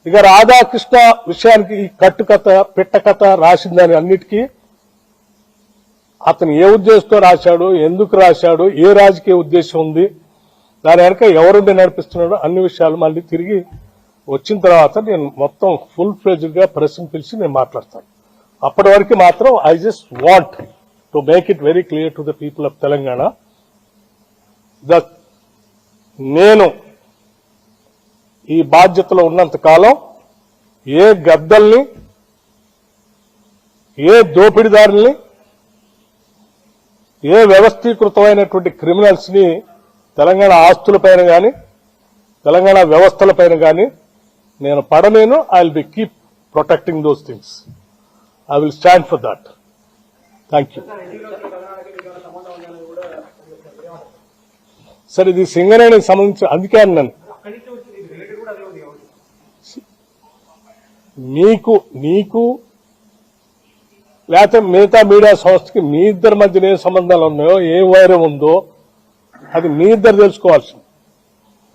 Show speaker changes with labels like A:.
A: ఇక రాధాకృష్ణ విషయానికి ఈ కట్టుకథ పిట్టకథ రాసిందని అన్నిటికీ అతను ఏ ఉద్దేశంతో రాశాడు, ఎందుకు రాశాడు, ఏ రాజకీయ ఉద్దేశం ఉంది, దాని వెనక ఎవరుండి నడిపిస్తున్నాడో అన్ని విషయాలు మళ్ళీ తిరిగి వచ్చిన తర్వాత నేను మొత్తం ఫుల్ ఫ్లెడ్జ్డ్ గా ప్రెస్ పిలిచి నేను మాట్లాడతాను. అప్పటి వరకు మాత్రం I just want to make it very clear to the people of Telangana that నేను ఈ బాధ్యతలో ఉన్నంత కాలం ఏ గద్దల్ని, ఏ దోపిడీదారుల్ని, ఏ వ్యవస్థీకృతమైనటువంటి క్రిమినల్స్ ని తెలంగాణ ఆస్తులపైన కానీ తెలంగాణ వ్యవస్థలపైన కానీ నేను పడలేను. I will be keep protecting those things. I will stand for that. Thank you. సరే, ఇది సింగరేణికి సంబంధించి అందుకే అన్నాను, నీకు లేకపోతే మిగతా మీడియా సంస్థకి మీ ఇద్దరి మధ్యన ఏ సంబంధాలు ఉన్నాయో, ఏ వైరం ఉందో అది మీ ఇద్దరు తెలుసుకోవాల్సింది.